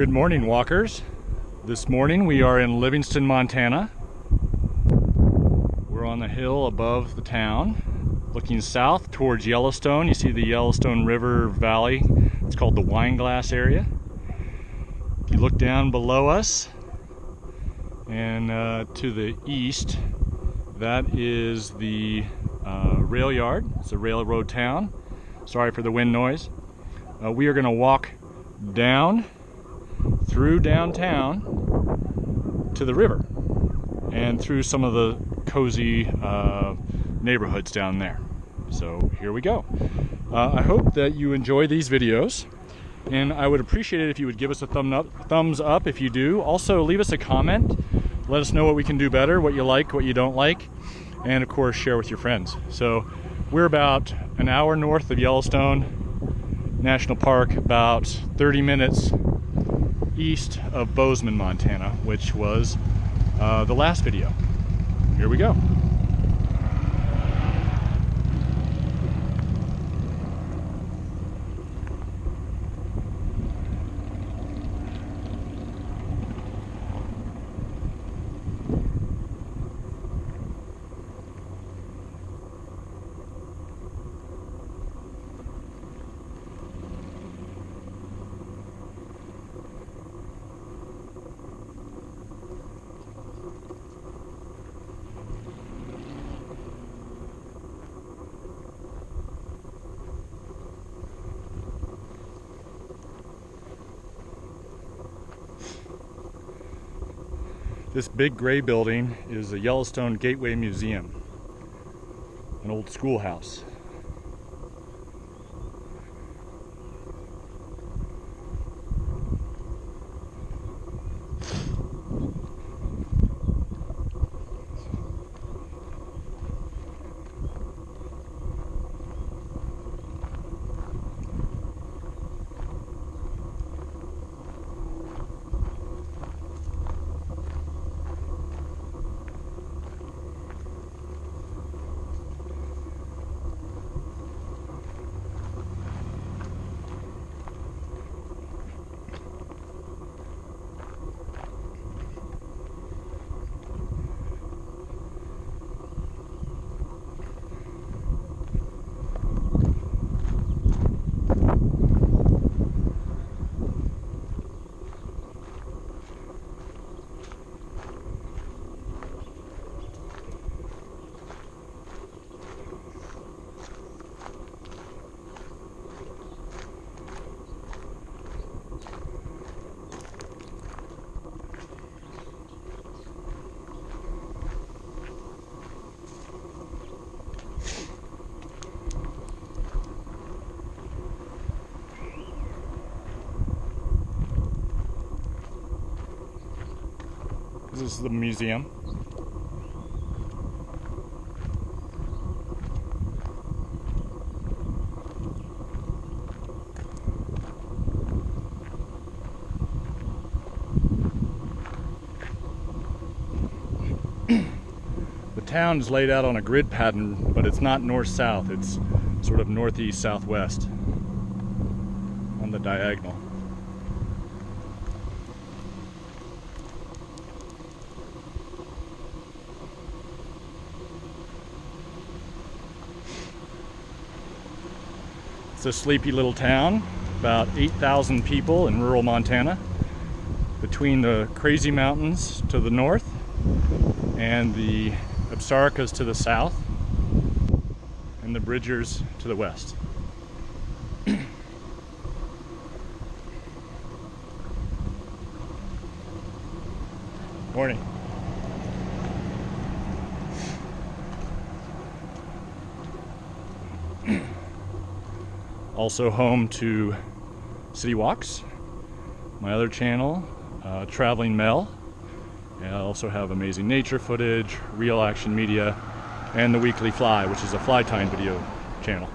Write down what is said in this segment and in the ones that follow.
Good morning, walkers. This morning we are in Livingston, Montana. We're on the hill above the town, looking south towards Yellowstone. You see the Yellowstone River valley. It's called the Wineglass area. If you look down below us and to the east, that is the rail yard. It's a railroad town. Sorry for the wind noise. We are going to walk down through downtown to the river and through some of the cozy neighborhoods down there. So here we go. I hope that you enjoy these videos, and I would appreciate it if you would give us a thumbs up if you do. Also, leave us a comment. Let us know what we can do better, what you like, what you don't like, and of course share with your friends. So we're about an hour north of Yellowstone National Park, about 30 minutes east of Bozeman, Montana, which was the last video. Here we go. This big gray building is the Yellowstone Gateway Museum, an old schoolhouse. This is the museum. The town is laid out on a grid pattern, but it's not north-south. It's sort of northeast-southwest on the diagonal. It's a sleepy little town, about 8,000 people in rural Montana, between the crazy mountains to the north and the Absarokas to the south and the Bridgers to the west. Morning. Also home to City Walks, my other channel, Traveling Mel. And I also have amazing nature footage, real action media, and the Weekly Fly, which is a fly tying video channel.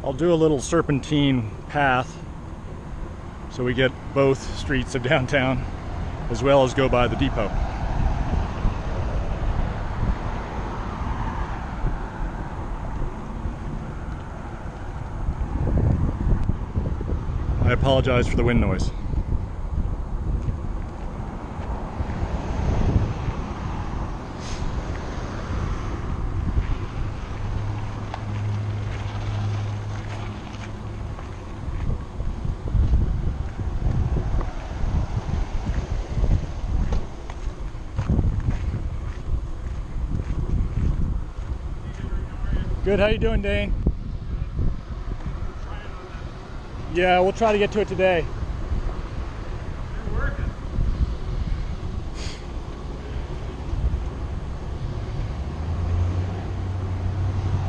I'll do a little serpentine path so we get both streets of downtown, as well as go by the depot. I apologize for the wind noise. Good, how you doing, Dane? Yeah, we'll try to get to it today. You're working.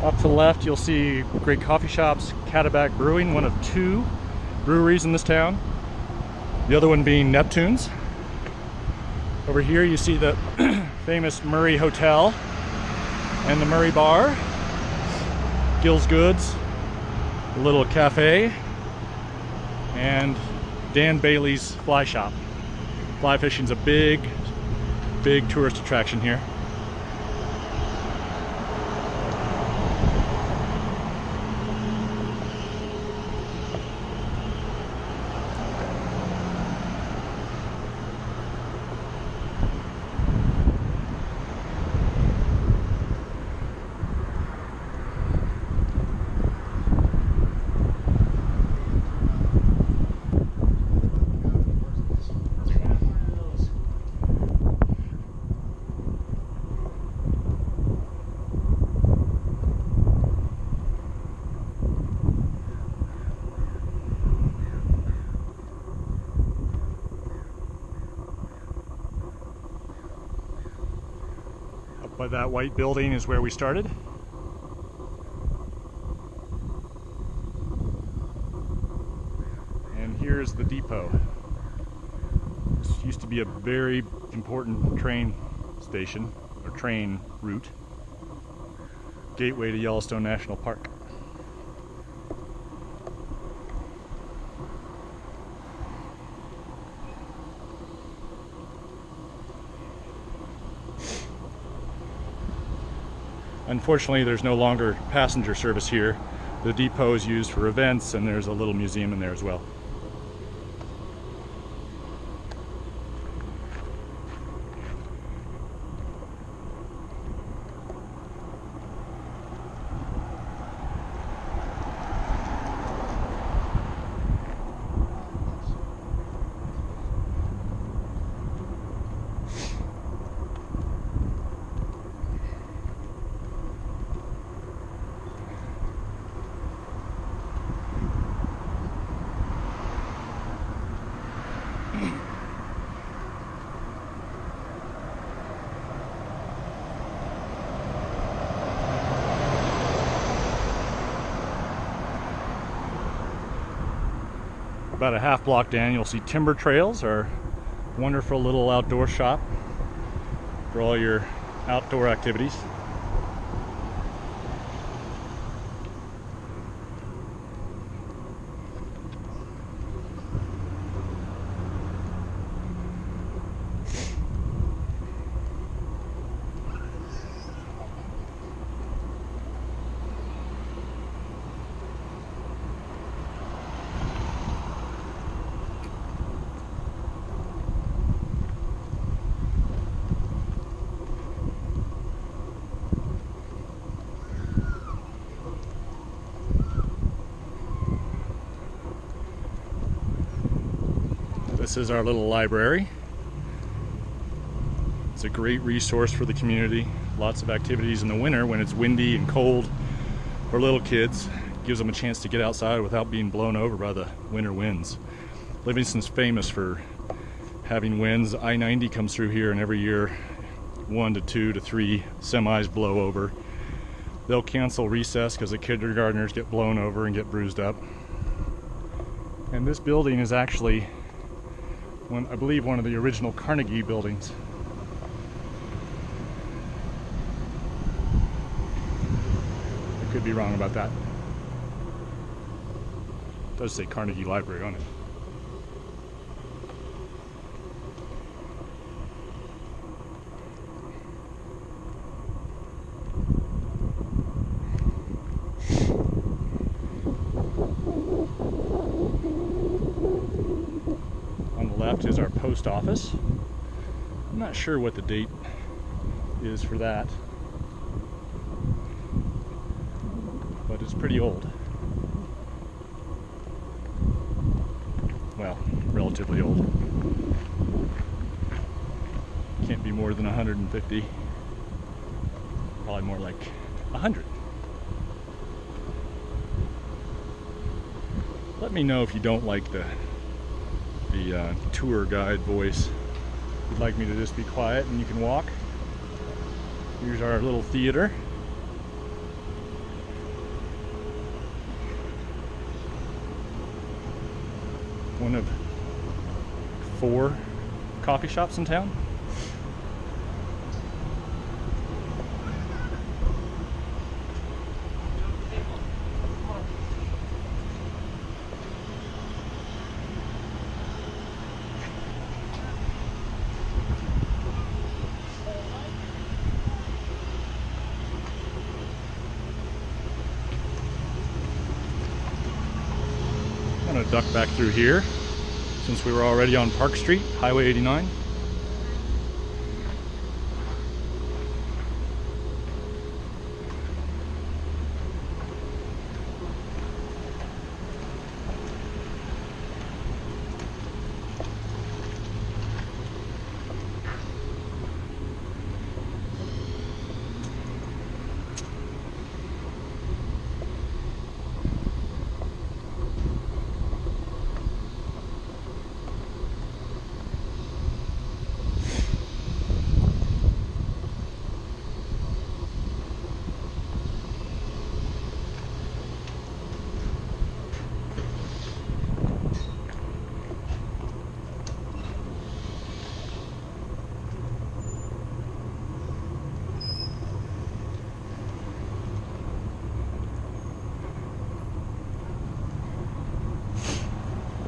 Up to the left, you'll see great coffee shops, Cataback Brewing, one of 2 breweries in this town. The other one being Neptune's. Over here, you see the famous Murray Hotel and the Murray Bar. Gill's Goods, a little cafe, and Dan Bailey's fly shop. Fly fishing's a big tourist attraction here. But that white building is where we started. And here's the depot. This used to be a very important train station, or train route. Gateway to Yellowstone National Park. Unfortunately, there's no longer passenger service here. The depot is used for events, and there's a little museum in there as well. About a half block down, you'll see Timber Trails, our wonderful little outdoor shop for all your outdoor activities. This is our little library. It's a great resource for the community. Lots of activities in the winter when it's windy and cold for little kids. Gives them a chance to get outside without being blown over by the winter winds. Livingston's famous for having winds. I-90 comes through here, and every year 1 to 2 to 3 semis blow over. They'll cancel recess because the kindergartners get blown over and get bruised up. And this building is actually I believe one of the original Carnegie buildings. I could be wrong about that. does say Carnegie Library on it. On the left is our post office. I'm not sure what the date is for that, but it's pretty old. Well, relatively old. Can't be more than 150. Probably more like 100. Let me know if you don't like the tour guide voice. If you'd like me to just be quiet and you can walk. Here's our little theater. One of 4 coffee shops in town. I'm going to duck back through here since we were already on Park Street, Highway 89.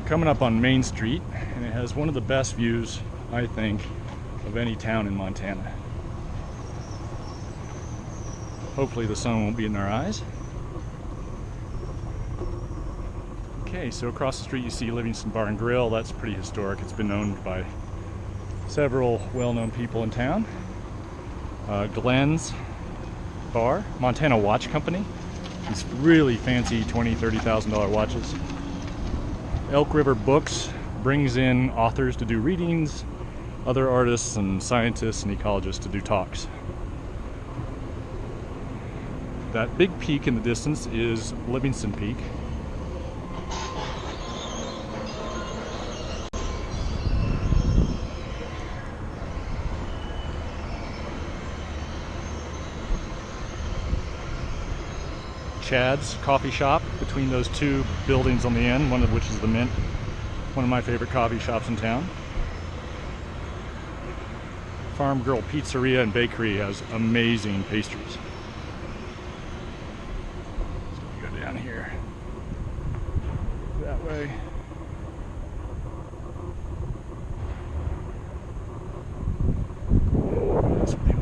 Coming up on Main Street, and it has one of the best views, I think, of any town in Montana. Hopefully the sun won't be in our eyes. Okay, so across the street you see Livingston Bar and Grill. That's pretty historic. It's been owned by several well-known people in town. Glenn's Bar, Montana Watch Company. These really fancy $20,000, $30,000 watches. Elk River Books brings in authors to do readings, other artists and scientists and ecologists to do talks. That big peak in the distance is Livingston Peak. Chad's coffee shop between those 2 buildings on the end, one of which is the Mint, one of my favorite coffee shops in town. Farm Girl Pizzeria and Bakery has amazing pastries. So we go down here that way. This way.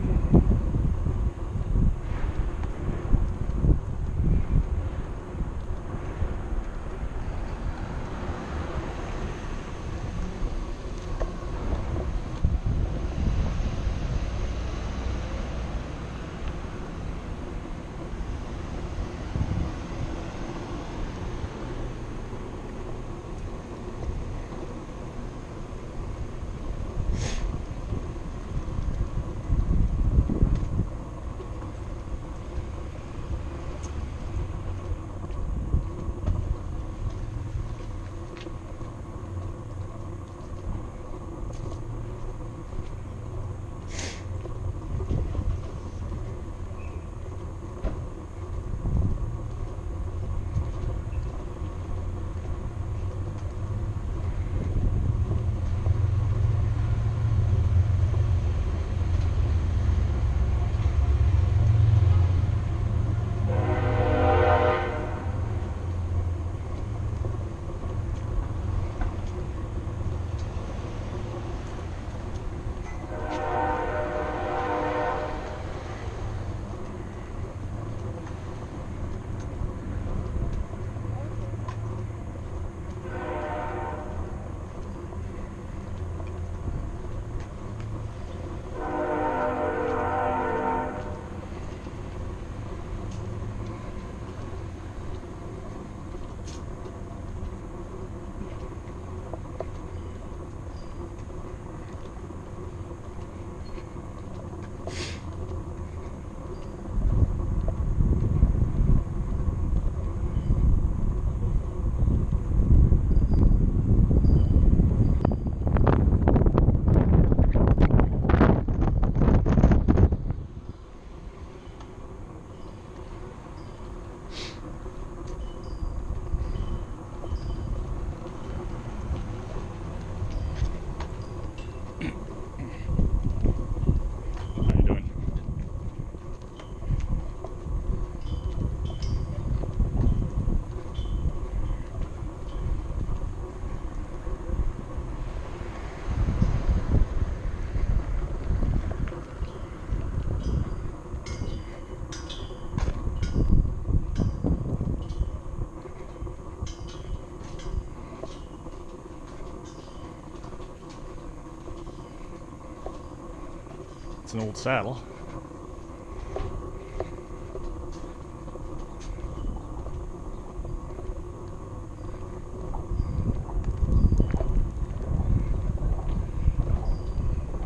It's an old saddle.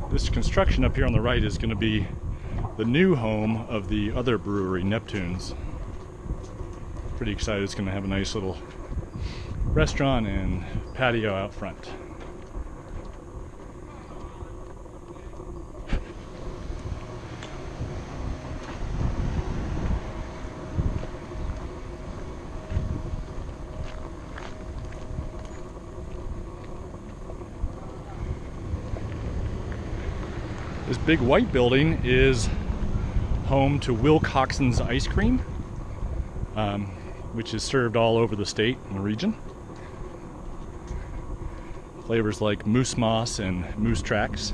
This construction up here on the right is going to be the new home of the other brewery, Neptune's. Pretty excited. It's going to have a nice little restaurant and patio out front. This big white building is home to Will Coxon's Ice Cream, which is served all over the state and the region. Flavors like moose moss and moose tracks.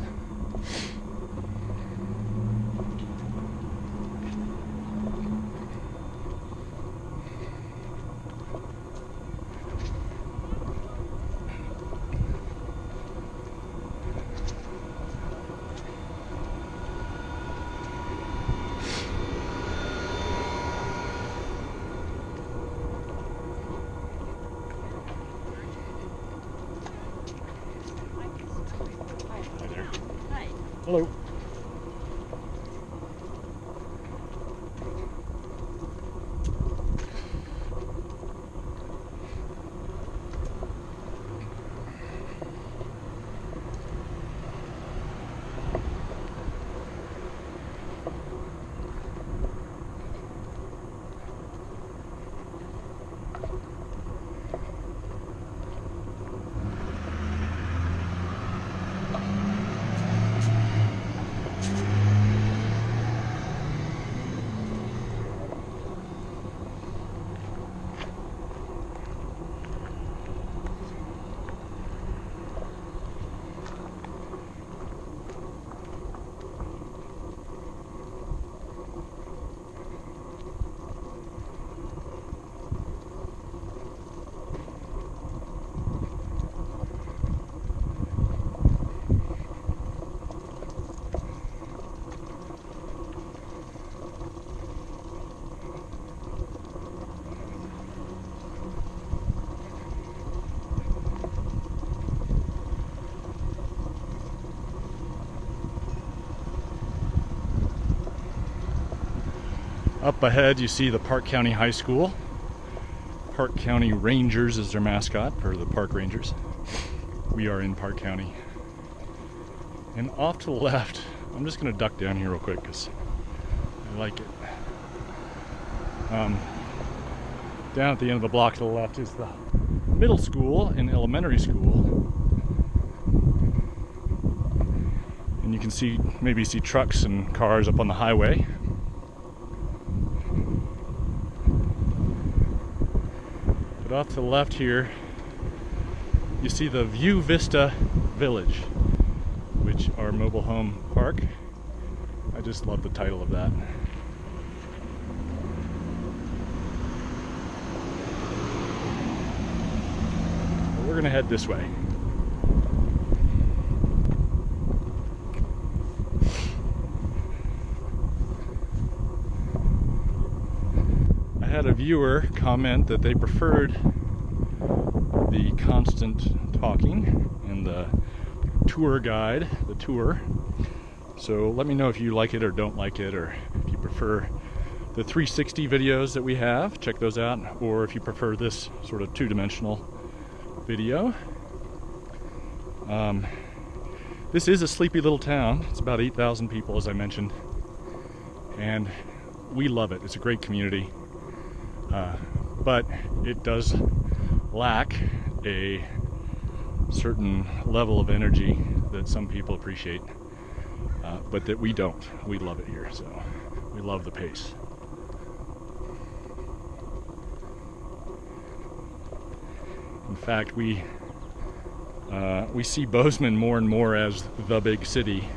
Hello. Up ahead you see the Park County High School. Park County Rangers is their mascot, for the park rangers. We are in Park County. And off to the left, I'm just going to duck down here real quick because I like it. Down at the end of the block to the left is the middle school and elementary school. And you can maybe see trucks and cars up on the highway. But off to the left here, you see the View Vista Village, which our mobile home park. I just love the title of that. But we're gonna head this way. I had a viewer comment that they preferred the constant talking and the tour guide, the tour. So let me know if you like it or don't like it, or if you prefer the 360 videos that we have, check those out, or if you prefer this sort of two-dimensional video. This is a sleepy little town. It's about 8,000 people, as I mentioned, and we love it. It's a great community. But it does lack a certain level of energy that some people appreciate, but that we don't. We love it here, so we love the pace. In fact, we see Bozeman more and more as the big city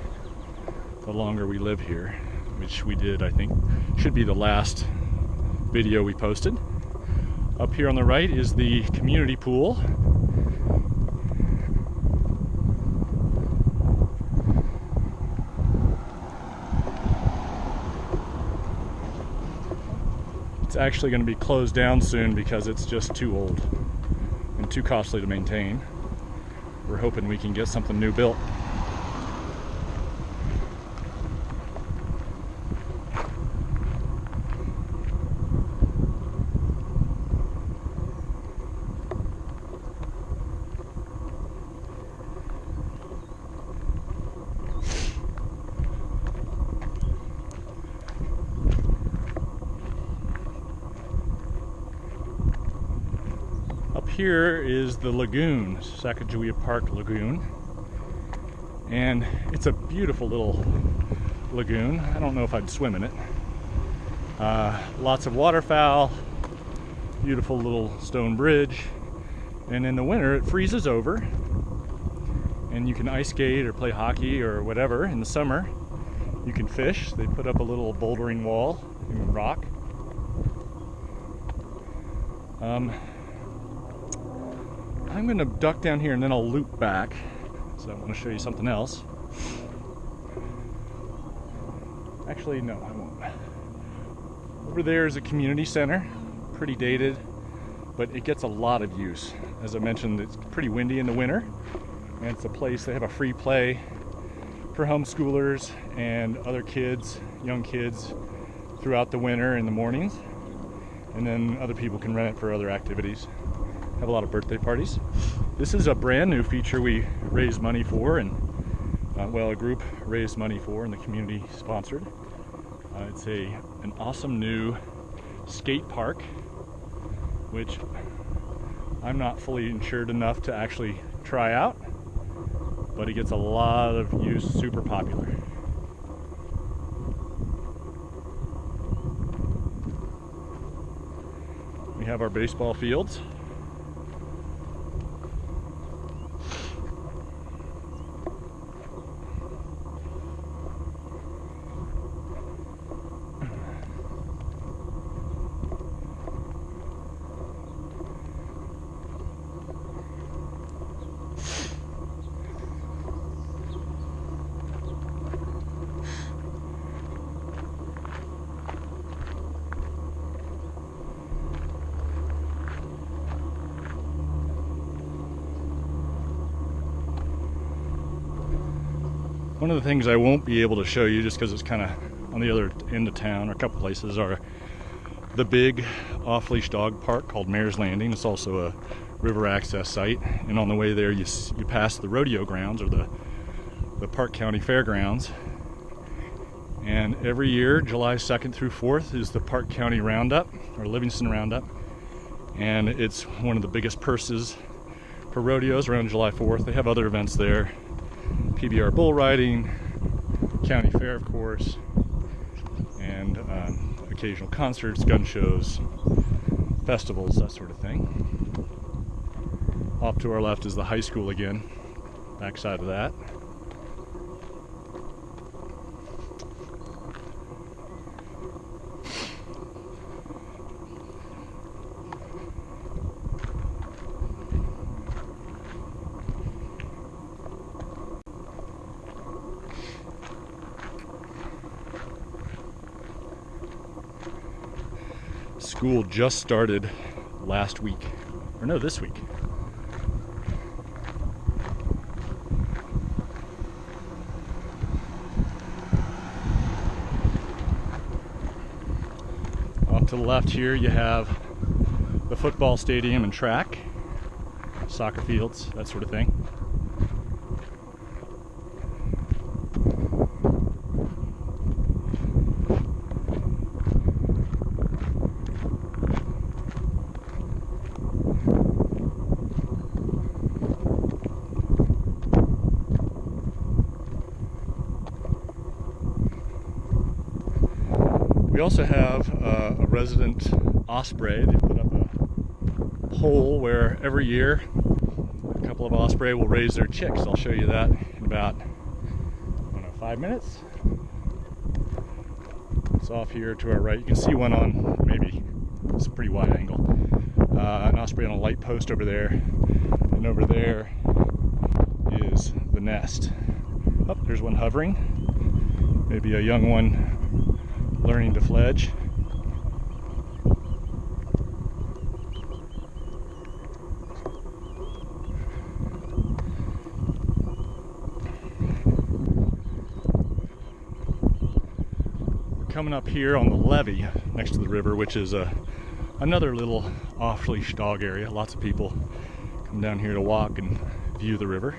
the longer we live here, which we did, I think, should be the last video we posted. Up here on the right is the community pool. it's actually going to be closed down soon because it's just too old and too costly to maintain. We're hoping we can get something new built. Here is the lagoon, Sacagawea Park Lagoon, and it's a beautiful little lagoon. I don't know if I'd swim in it. Lots of waterfowl, beautiful little stone bridge, and in the winter it freezes over and you can ice skate or play hockey or whatever. In the summer you can fish. They put up a little bouldering wall and rock. I'm going to duck down here and then I'll loop back. So I want to show you something else. Actually, no, I won't. Over there is a community center, pretty dated, but it gets a lot of use. As I mentioned, it's pretty windy in the winter, and it's a place they have a free play for homeschoolers and other kids, young kids, throughout the winter in the mornings, and then other people can rent it for other activities. Have a lot of birthday parties. This is a brand new feature we raised money for, and a group raised money for and the community sponsored. It's an awesome new skate park, which I'm not fully insured enough to actually try out, but it gets a lot of use, super popular. We have our baseball fields. One of the things I won't be able to show you, just because it's kind of on the other end of town, or a couple places, are the big off-leash dog park called Mayor's Landing. It's also a river access site, and on the way there you pass the rodeo grounds, or the Park County Fairgrounds. And every year, July 2nd through 4th, is the Park County Roundup, or Livingston Roundup, and it's one of the biggest purses for rodeos around July 4th. They have other events there. PBR bull riding, county fair of course, and occasional concerts, gun shows, festivals, that sort of thing. Off to our left is the high school again, backside of that. School just started last week, or no, this week. Off to the left here you have the football stadium and track, soccer fields, that sort of thing. We also have a resident osprey. They put up a pole where every year a couple of osprey will raise their chicks. I'll show you that in about, 5 minutes. It's off here to our right. You can see one on, maybe, it's a pretty wide angle. An osprey on a light post over there. And over there is the nest. Oh, there's one hovering. Maybe a young one learning to fledge. coming up here on the levee next to the river, which is another little off-leash dog area. Lots of people come down here to walk and view the river.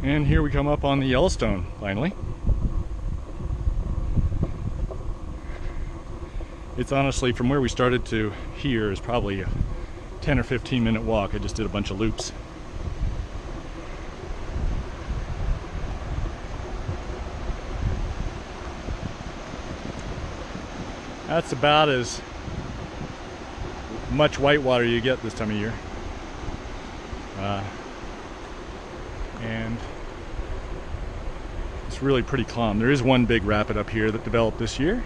And here we come up on the Yellowstone, finally. It's honestly, from where we started to here is probably a 10 or 15 minute walk. I just did a bunch of loops. That's about as much whitewater you get this time of year. And it's really pretty calm. There is one big rapid up here that developed this year.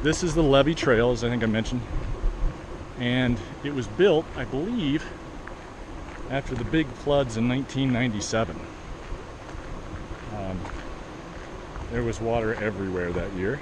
This is the Levee Trail, as I think I mentioned. And it was built, I believe, after the big floods in 1997. There was water everywhere that year.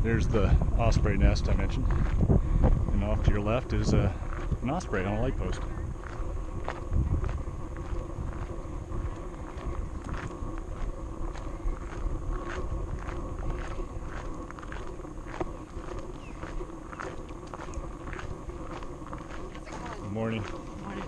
There's the osprey nest I mentioned. And off to your left is an osprey on a light post. Good morning. Morning.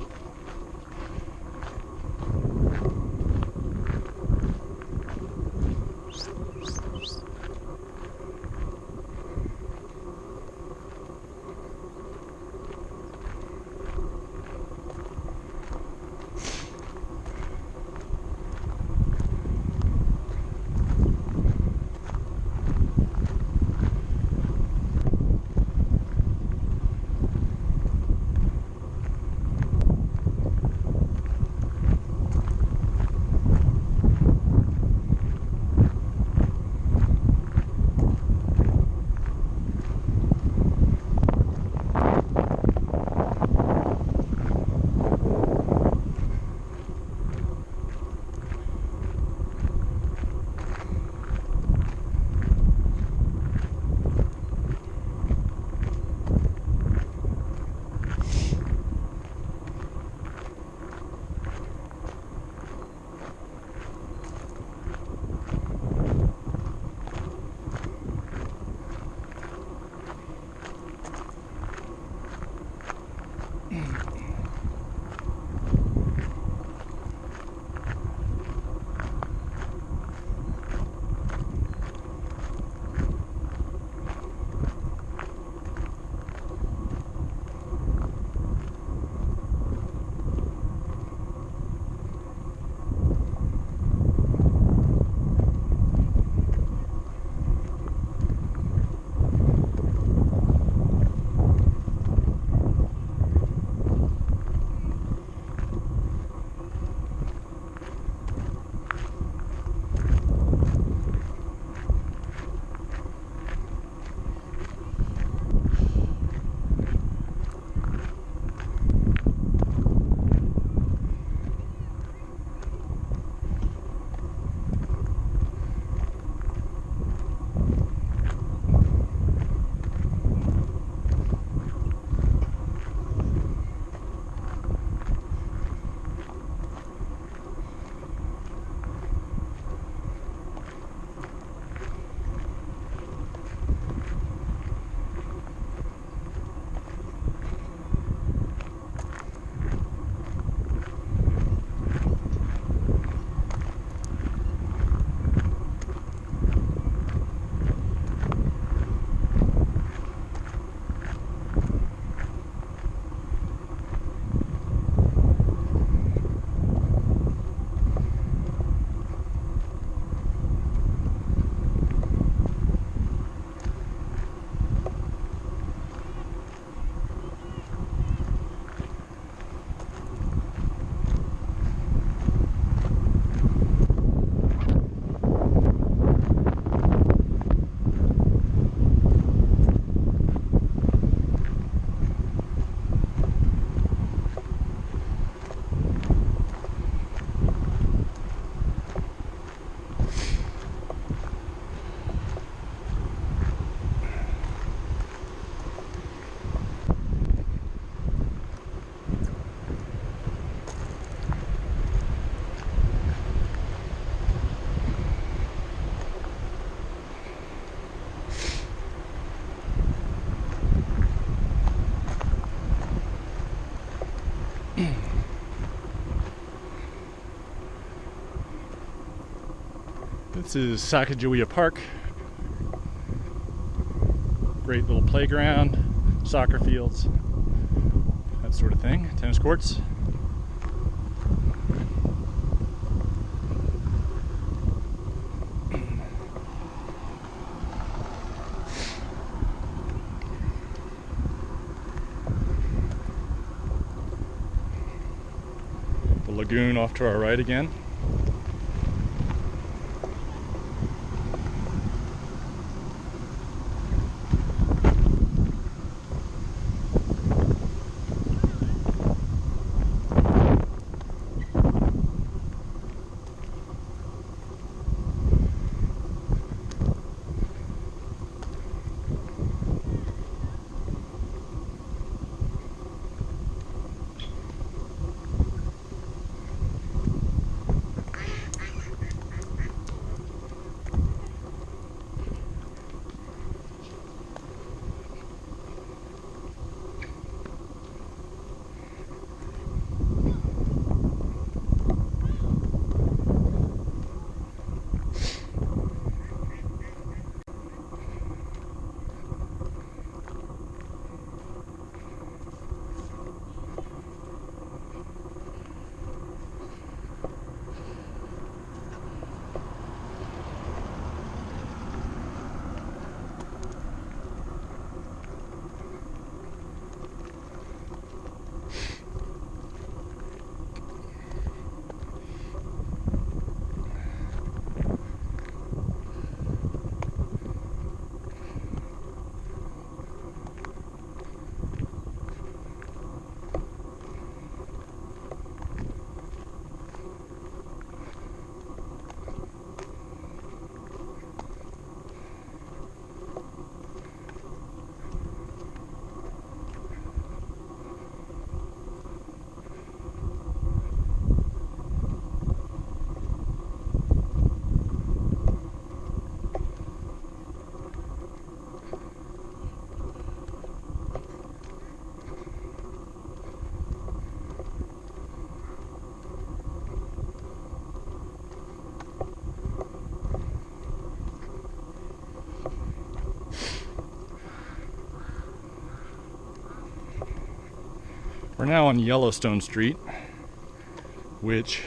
This is Sacagawea Park. Great little playground, soccer fields, that sort of thing, tennis courts. The lagoon off to our right again. We're now on Yellowstone Street, which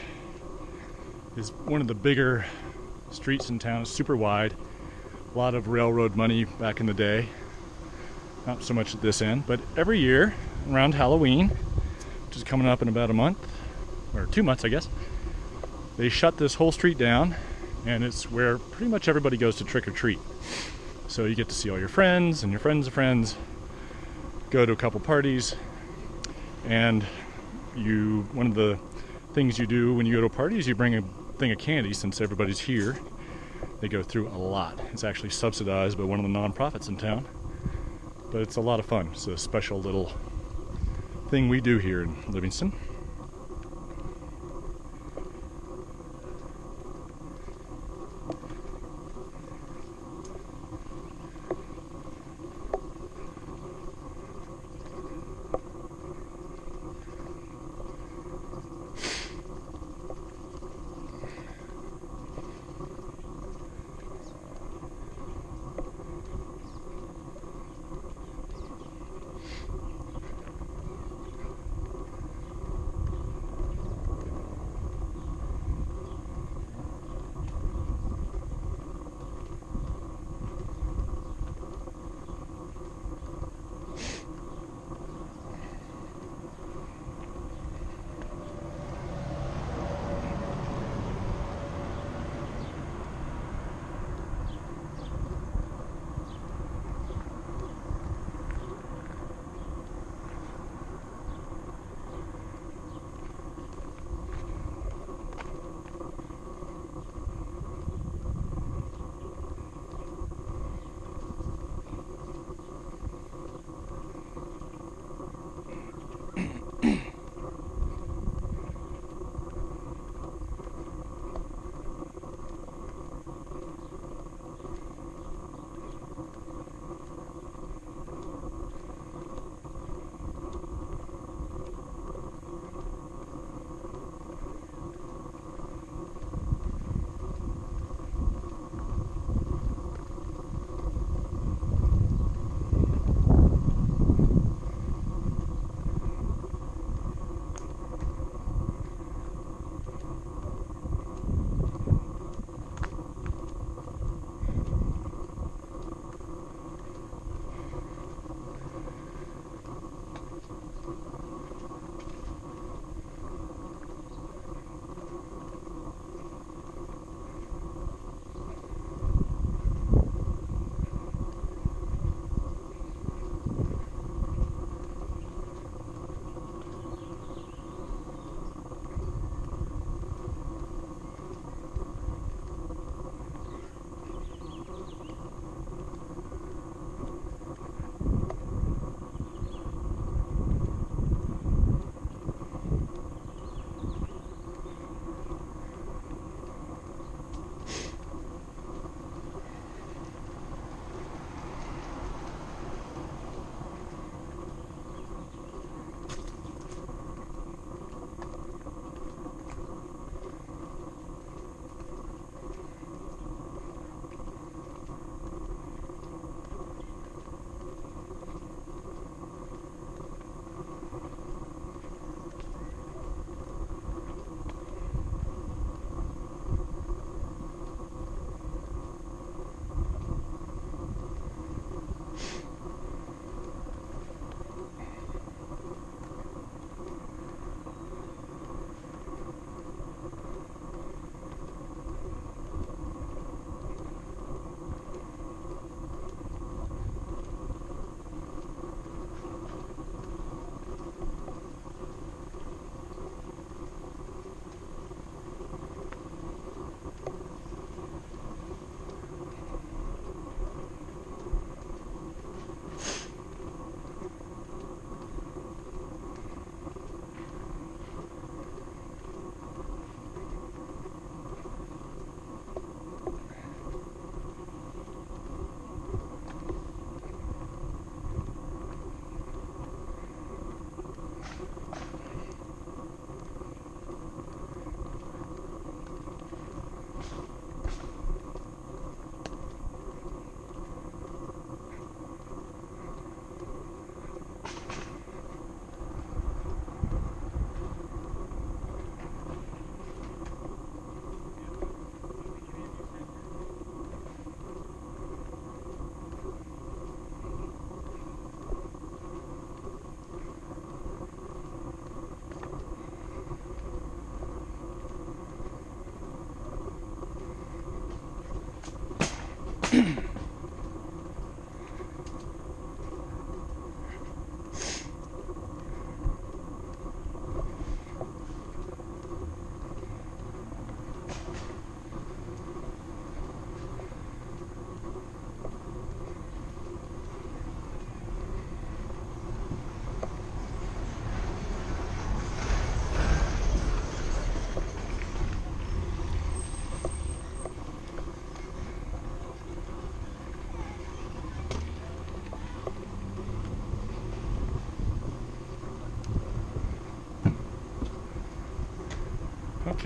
is one of the bigger streets in town. It's super wide. A lot of railroad money back in the day. Not so much at this end, but every year around Halloween, which is coming up in about a month, or 2 months I guess, they shut this whole street down, and it's where pretty much everybody goes to trick or treat. So you get to see all your friends and your friends' friends, go to a couple parties, and one of the things you do when you go to a party is you bring a thing of candy. Since everybody's here, they go through a lot. It's actually subsidized by one of the nonprofits in town, but it's a lot of fun. It's a special little thing we do here in Livingston.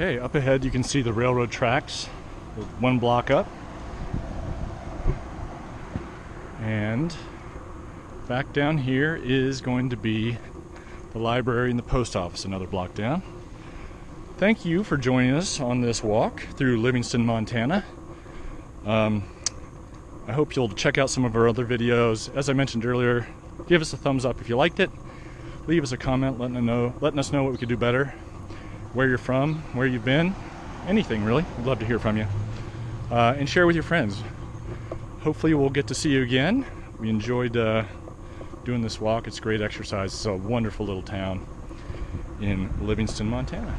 Okay, up ahead you can see the railroad tracks, one block up. And back down here is going to be the library and the post office, another block down. Thank you for joining us on this walk through Livingston, Montana. I hope you'll check out some of our other videos. As I mentioned earlier, give us a thumbs up if you liked it. Leave us a comment letting us know what we could do better, where you're from, where you've been, anything really. We'd love to hear from you. And share with your friends. Hopefully we'll get to see you again. We enjoyed doing this walk. It's great exercise. It's a wonderful little town in Livingston, Montana.